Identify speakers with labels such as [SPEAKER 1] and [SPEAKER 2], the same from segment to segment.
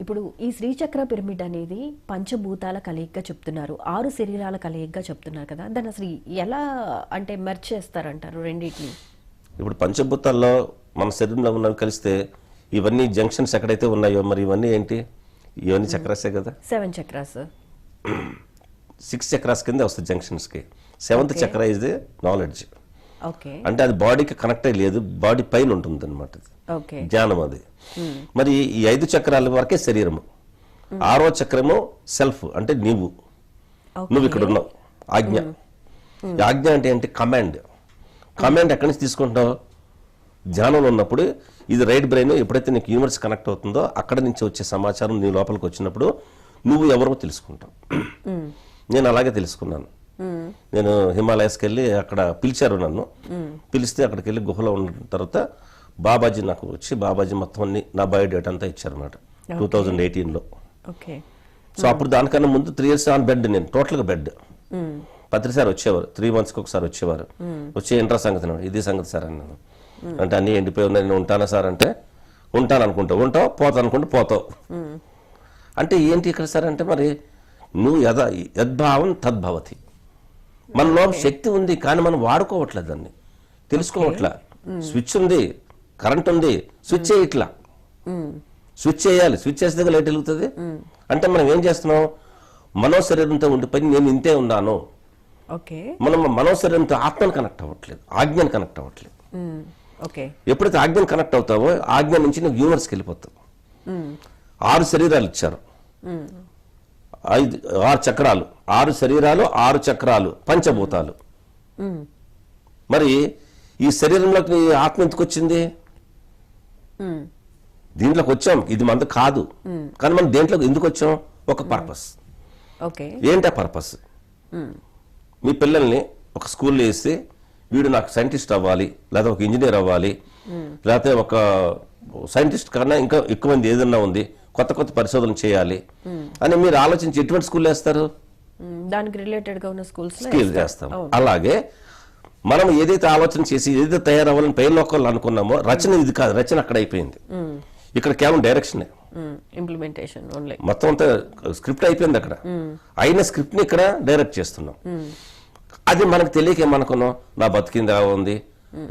[SPEAKER 1] ఇప్పుడు ఈ శ్రీచక్ర పిరమిడ్ అనేది పంచభూతాల కలయికగా చెప్తున్నారు, 6 శరీరాల కలయికగా చెప్తున్నారు కదా, దాన్ని అసలు ఎలా అంటే మెర్జ్ చేస్తారంటారు రెండింటిని?
[SPEAKER 2] ఇప్పుడు పంచభూతాల్లో మన శరీరంలో ఉన్నవి కలిస్తే ఇవన్నీ జంక్షన్స్ ఎక్కడైతే ఉన్నాయో మరి ఇవన్నీ ఏంటి? ఇవన్నీ చక్రాసే కదా.
[SPEAKER 1] 7 చక్రాస్
[SPEAKER 2] 6 చక్రాస్ కింద వస్తుంది జంక్షన్స్కి. 7th చక్ర ఇస్ ది నాలెడ్జ్.
[SPEAKER 1] ఓకే,
[SPEAKER 2] అంటే అది బాడీకి కనెక్ట్ అయ్యి లేదు, బాడీ పైన ఉంటుంది అనమాట.
[SPEAKER 1] ఓకే,
[SPEAKER 2] జ్ఞానం అది. మరి ఈ 5 చక్రాల వరకే శరీరము. 6వ చక్రము సెల్ఫ్, అంటే నువ్వు ఇక్కడ ఉన్నావు. ఆజ్ఞ. ఆజ్ఞ అంటే ఏంటి? కమాండ్. కమాండ్ ఎక్కడి నుంచి తీసుకుంటావు? ధ్యానంలో ఉన్నప్పుడు ఇది రైట్ బ్రెయిన్ ఎప్పుడైతే నీకు యూనివర్స్ కనెక్ట్ అవుతుందో అక్కడ నుంచి వచ్చే సమాచారం నీ లోపలికి వచ్చినప్పుడు నువ్వు ఎవరో తెలుసుకుంటావు. నేను అలాగే తెలుసుకున్నాను. నేను హిమాలయస్కి వెళ్ళి అక్కడ పిలిచారు నన్ను. పిలిస్తే అక్కడికి వెళ్ళి గుహలో ఉన్న తర్వాత బాబాజీ నాకు వచ్చి బాబాజీ మొత్తం అన్ని నా బయోడేటా అంతా ఇచ్చారు అన్నమాట 2018లో. సో అప్పుడు దానికన్నా ముందు 3 years ఆన్ బెడ్, నేను టోటల్గా బెడ్. ప్రతిసారి వచ్చేవారు, 3 monthsకి ఒకసారి వచ్చేవారు. వచ్చి ఏంట్రా సంగతి? ఇది సంగతి సార్ అన్నాను. అంటే అన్నీ ఎండిపోయి ఉన్నాయి, నేను ఉంటానా సార్ అంటే ఉంటాను అనుకుంటావు, ఉంటావు, పోతావు అనుకుంటే పోతావు. అంటే ఏంటి ఇక్కడ సార్ అంటే మరి నువ్వు యద్భావం తద్భవతి. మనలో శక్తి ఉంది కానీ మనం వాడుకోవట్లేదు, దాన్ని తెలుసుకోవట్లా. స్విచ్ ఉంది, కరెంట్ ఉంది, స్విచ్ చేయట్లా. స్విచ్ చేయాలి, స్విచ్ చేస్తే లైట్ వెలుగుతుంది. అంటే మనం ఏం చేస్తున్నాం? మనో శరీరంతో ఉండిపోయి నేను ఇంతే ఉన్నాను. మనం మనో శరీరంతో ఆత్మను కనెక్ట్ అవ్వట్లేదు, ఆజ్ఞను కనెక్ట్ అవ్వట్లేదు. ఎప్పుడైతే ఆజ్ఞను కనెక్ట్ అవుతావో ఆజ్ఞ నుంచి నువ్వు యూనివర్స్కి వెళ్ళిపోతావు. 6 శరీరాలు ఇచ్చారు, 6 చక్రాలు, 6 శరీరాలు, 6 చక్రాలు, పంచభూతాలు. మరి ఈ శరీరంలోకి ఆత్మ ఎందుకు వచ్చింది? దీంట్లోకి వచ్చాం, ఇది మనది కాదు. కానీ మనం దేంట్లోకి ఎందుకు వచ్చాం? ఒక పర్పస్. ఏంటి ఆ పర్పస్? మీ పిల్లల్ని ఒక స్కూల్లో వేసి వీడు నాకు సైంటిస్ట్ అవ్వాలి, లేదా ఒక ఇంజనీర్ అవ్వాలి, లేకపోతే ఒక సైంటిస్ట్ కన్నా ఇంకా ఎక్కువ మంది ఏదన్నా ఉంది, కొత్త కొత్త పరిశోధన చేయాలి అని మీరు ఆలోచించి ఎటువంటి స్కూల్ వేస్తారు?
[SPEAKER 1] దానికి రిలేటెడ్ గా ఉన్న స్కూల్
[SPEAKER 2] చేస్తాం. అలాగే మనం ఏదైతే ఆలోచన చేసి ఏదైతే తయారవ్వాలని పై లోకల్ అనుకున్నామో రచన ఇది కాదు. రచన అక్కడ అయిపోయింది. ఇక్కడ కేవలం డైరెక్షన్,
[SPEAKER 1] ఇంప్లిమెంటేషన్,
[SPEAKER 2] మొత్తం అంతా స్క్రిప్ట్ అయిపోయింది. అక్కడ అయిన స్క్రిప్ట్ ని ఇక్కడ డైరెక్ట్ చేస్తున్నాం. అది మనకు తెలియక ఏమనుకున్నాం, నా బతికింది ఎలా ఉంది.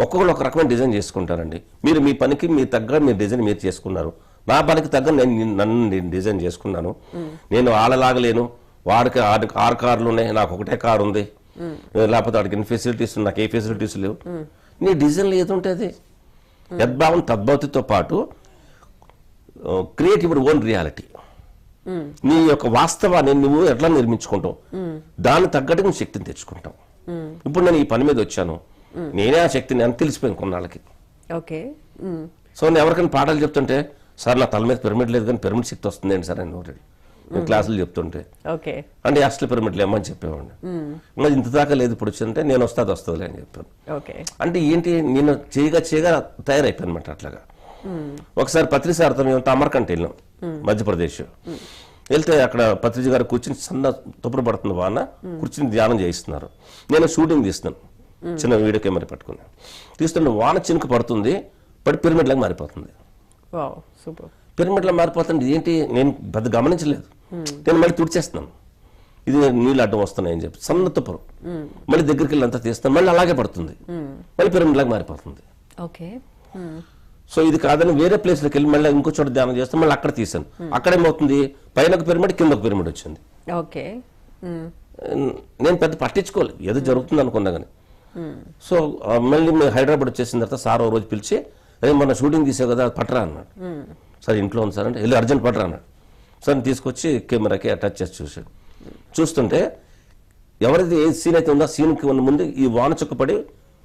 [SPEAKER 2] ఒక్కొక్కరు ఒక రకమైన డిజైన్ చేసుకుంటారండి. మీరు మీ పనికి మీ తగ్గ మీ డిజైన్ మీరు చేసుకున్నారు. నా పనికి తగ్గ నన్ను డిజైన్ చేసుకున్నాను. నేను ఆడలాగలేను, వాడికి 6 కార్లు ఉన్నాయి, నాకు ఒకటే కారు ఉంది, లేకపోతే వాడికి ఎన్ని ఫెసిలిటీస్, నాకు ఏ ఫెసిలిటీస్ లేవు. నీ డిజైన్లో ఏది ఉంటుంది? యద్భావం తద్భవతితో పాటు క్రియేట్ యువర్ ఓన్ రియాలిటీ. నీ యొక్క వాస్తవాన్ని నువ్వు ఎట్లా నిర్మించుకుంటావు, దాన్ని తగ్గట్టు నువ్వు శక్తిని తెచ్చుకుంటావు. ఇప్పుడు నేను ఈ పని మీద వచ్చాను, నేనే ఆ శక్తిని అని తెలిసిపోయింది కొన్నాళ్ళకి. సో నేను ఎవరికైనా పాఠాలు చెప్తుంటే, సార్ నా తల మీద పిరమిడ్ లేదు కానీ పిరమిడ్ శక్తి వస్తుంది ఏంటి సార్ అని నేను క్లాసులు చెప్తుంటే, అంటే అసలు పిరమిడ్లు ఏమని చెప్పేవాడిని. మరి ఇంత దాకా లేదు, ఇప్పుడు వచ్చిందంటే నేను వస్తుంది అని చెప్పాను. అంటే ఏంటి, నేను చేయగా తయారైపోయాను అనమాట. అట్లాగా ఒకసారి పత్రి సార్తో మేము అమర్కంట వెళ్ళాం, మధ్యప్రదేశ్. వెళ్తే అక్కడ పత్రిజీ గారు కూర్చుని సన్న తుప్పరు పడుతుంది వాన, కూర్చుని ధ్యానం చేయిస్తున్నారు. నేను షూటింగ్ తీస్తున్నాను, చిన్న వీడియో కెమెరా పట్టుకుని తీస్తుంటే వాన చినుకు పడుతుంది, పడి పిరమిడ్ లాగా మారిపోతుంది. పిరమిడ్ లా మారిపోతుంది ఏంటి, నేను పెద్ద గమనించలేదు. నేను మళ్ళీ తుడిచేస్తున్నాను, ఇది నీళ్ళు అడ్డం వస్తున్నాయని చెప్పి సన్న తుప్పరు. మళ్ళీ దగ్గరికి వెళ్ళి అంతా తీస్తాను, మళ్ళీ అలాగే పడుతుంది, మళ్ళీ పిరమిడ్ లాగా మారిపోతుంది. సో ఇది కాదని వేరే ప్లేస్లోకి వెళ్ళి మళ్ళీ ఇంకో చోట ధ్యానం చేస్తే మళ్ళీ అక్కడ తీసాను. అక్కడేమవుతుంది, పైన ఒక పిరమిడ్, కింద ఒక పిరమిడ్ వచ్చింది. నేను పెద్ద పట్టించుకోలేదు, ఏదో జరుగుతుంది అనుకున్నా కానీ. సో మళ్ళీ మేము హైదరాబాద్ వచ్చేసిన తర్వాత సార్ ఓ రోజు పిలిచి, అదే మన షూటింగ్ తీసావు కదా పట్టరా అన్నాడు. సార్ ఇంట్లో ఉంది సార్ అంటే, వెళ్ళి అర్జెంట్ పట్టరా అన్నాడు. సార్ తీసుకొచ్చి కెమెరాకి అటాచ్ చేసి చూశాడు. చూస్తుంటే ఎవరైతే ఏ సీన్ అయితే ఉందో ఆ సీన్కి ఉన్న ముందు ఈ వాన చుక్కపడి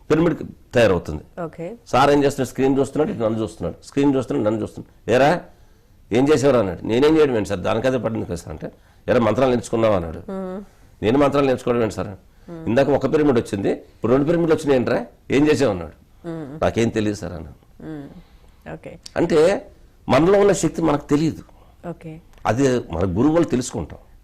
[SPEAKER 2] పిరమిడ్ తయారవుతుంది. సార్ ఏం చేస్తున్నాడు, స్క్రీన్ చూస్తున్నాడు, నన్ను చూస్తున్నాడు, స్క్రీన్ చూస్తున్నాడు, నన్ను చూస్తున్నాడు. ఏరా ఏం చేసేవారు అన్నాడు. నేనేం చేయడం ఏంటి సార్, దానికైతే పడింది కదా సార్ అంటే, ఎరా మంత్రాలు నేర్చుకున్నావా అన్నాడు. నేను మంత్రాలు నేర్చుకోవడం ఏంటి సార్, ఇందాక ఒక పిరమిడ్ వచ్చింది, ఇప్పుడు 2 పిరమిడ్లు వచ్చినాయి ఏంట్రా, ఏం చేసావు అన్నాడు. నాకేం తెలియదు సార్ అన్నాడు. అంటే మనలో ఉన్న శక్తి మనకు తెలియదు, అది మన గురువులు తెలుసుకుంటాం.